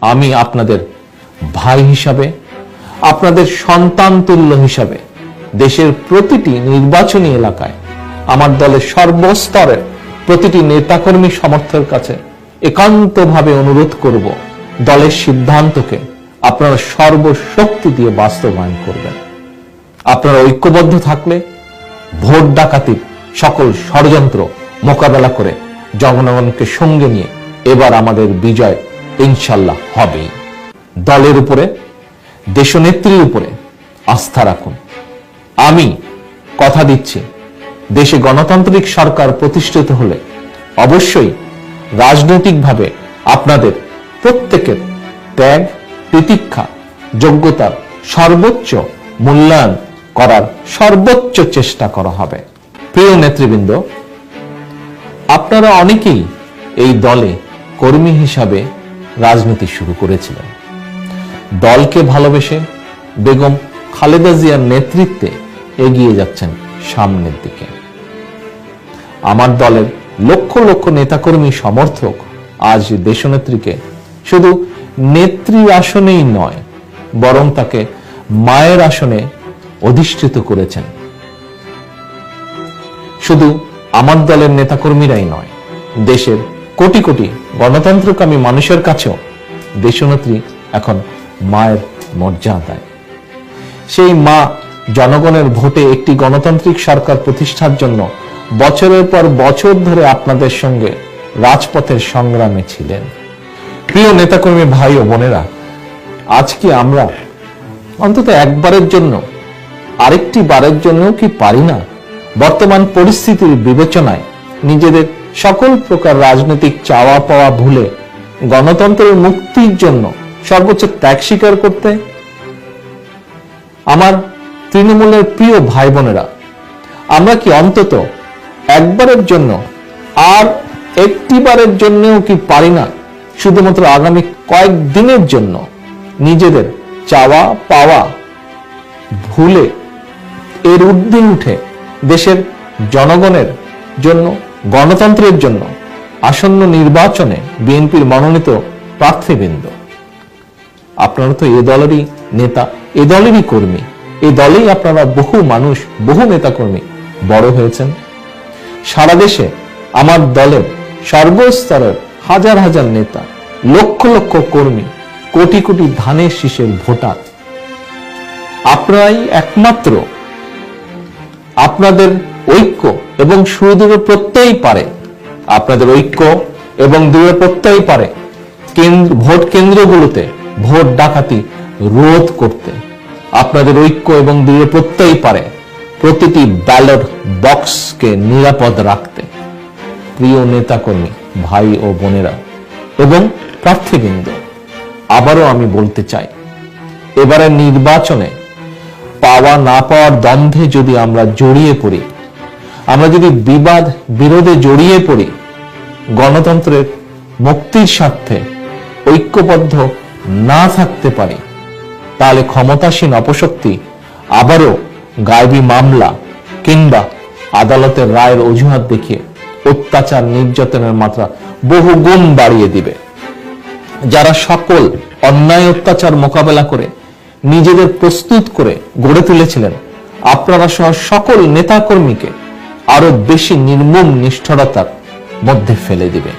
আমি আপনাদের ভাই হিসাবে, আপনাদের সন্তান তুল্য হিসাবে দেশের প্রতিটি নির্বাচনী এলাকায় আমার দলের সর্বস্তরের প্রতিটি নেতাকর্মী সমর্থকের কাছে একান্তভাবে অনুরোধ করব, দলের সিদ্ধান্তকে আপনারা সর্বশক্তি দিয়ে বাস্তবায়ন করবেন। আপনারা ঐক্যবদ্ধ থাকলে ভোট ডাকাতির সকল ষড়যন্ত্র মোকাবেলা করে জনগণকে সঙ্গে নিয়ে এবার আমাদের বিজয় ইনশাল্লাহ হবেই। দলের উপরে, দেশনেত্রীর উপরে আস্থা রাখুন। আমি কথা দিচ্ছি, দেশে গণতান্ত্রিক সরকার প্রতিষ্ঠিত হলে অবশ্যই রাজনৈতিকভাবে আপনাদের প্রত্যেকের ত্যাগ, তিতিক্ষা, যোগ্যতার সর্বোচ্চ মূল্যায়ন করার সর্বোচ্চ চেষ্টা করা হবে। প্রিয় নেতৃবৃন্দ, আপনারা অনেকেই এই দলে কর্মী হিসাবে রাজনীতি শুরু করেছিলেন। দলকে ভালোবেসে বেগম খালেদা জিয়ার নেতৃত্বে এগিয়ে যাচ্ছেন সামনের দিকে। আমার দলের লক্ষ লক্ষ নেতাকর্মী সমর্থক আজ দেশনেত্রীকে শুধু নেত্রী আসনেই নয়, বরং তাকে মায়ের আসনে অধিষ্ঠিত করেছেন। শুধু আমার দলের নেতাকর্মীরাই নয়, দেশের কোটি কোটি গণতন্ত্রকামী মানুষের কাছেও দেশনেত্রী এখন মায়ের মর্যাদায়। সেই মা জনগণের ভোটে একটি গণতান্ত্রিক সরকার প্রতিষ্ঠার জন্য বছরের পর বছর ধরে আপনাদের সঙ্গে রাজপথের সংগ্রামে ছিলেন। প্রিয় নেতাকর্মী ভাই ও বোনেরা, আজকে আমরা অন্তত একবারের জন্য, আরেকটি বারের জন্যও কি পারি না বর্তমান পরিস্থিতির বিবেচনায় নিজেদের সকল প্রকার রাজনৈতিক চাওয়া পাওয়া ভুলে গণতন্ত্রের মুক্তির জন্য সর্বোচ্চ ত্যাগ স্বীকার করতে? আমার তৃণমূলের প্রিয় ভাই বোনেরা, আমরা কি অন্তত একবারের জন্য, আর একটি বারের জন্যও কি পারি না শুধুমাত্র আগামী কয়েকদিনের জন্য নিজেদের চাওয়া পাওয়া ভুলে এর ঊর্ধ্বে উঠে দেশের জনগণের জন্য, গণতন্ত্রের জন্য আসন্ন নির্বাচনে বিএনপির মনোনীত প্রার্থীবৃন্দ, আপনারা তো এ দলেরই নেতা, এ দলেরই কর্মী, এই দলেই আপনারা বহু মানুষ, বহু নেতাকর্মী বড় হয়েছেন। সারা দেশে আমার দলের সর্বস্তরের হাজার হাজার নেতা, লক্ষ লক্ষ কর্মী, কোটি কোটি ধানের শীষের ভোটার, আপনারাই একমাত্র আপনাদের ঐক্য এবং সুদৃঢ় প্রত্যয় পারে, আপনাদের ঐক্য এবং দৃঢ় প্রত্যয় পারে ভোট কেন্দ্রগুলোতে ভোট ডাকাতি রোধ করতে। আপনাদের ঐক্য এবং দৃঢ় প্রত্যয় পারে প্রতিটি ব্যালট বক্সকে নিরাপদ রাখতে। প্রিয় নেতাকর্মী ভাই ও বোনেরা এবং প্রার্থীবৃন্দ, আবারও আমি বলতে চাই, এবারের নির্বাচনে পাওয়া না পাওয়ার দ্বন্দ্বে যদি আমরা জড়িয়ে পড়ি, আমরা যদি বিবাদ বিরোধে জড়িয়ে পড়ি, গণতন্ত্রের মুক্তির স্বার্থে ঐক্যবদ্ধ না থাকতে পারি, তাহলে ক্ষমতাসীন অপশক্তি আবারও গায়েবী মামলা কিংবা আদালতের রায়ের অজুহাত দেখিয়ে অত্যাচার নির্যাতনের মাত্রা বহু গুণ বাড়িয়ে দিবে। যারা সকল অন্যায় অত্যাচার মোকাবেলা করে নিজেদের প্রস্তুত করে গড়ে তুলেছিলেন, আপনারা সহ সকল নেতাকর্মীকে আরো বেশি নির্মম নিষ্ঠুরতার মধ্যে ফেলে দিবে।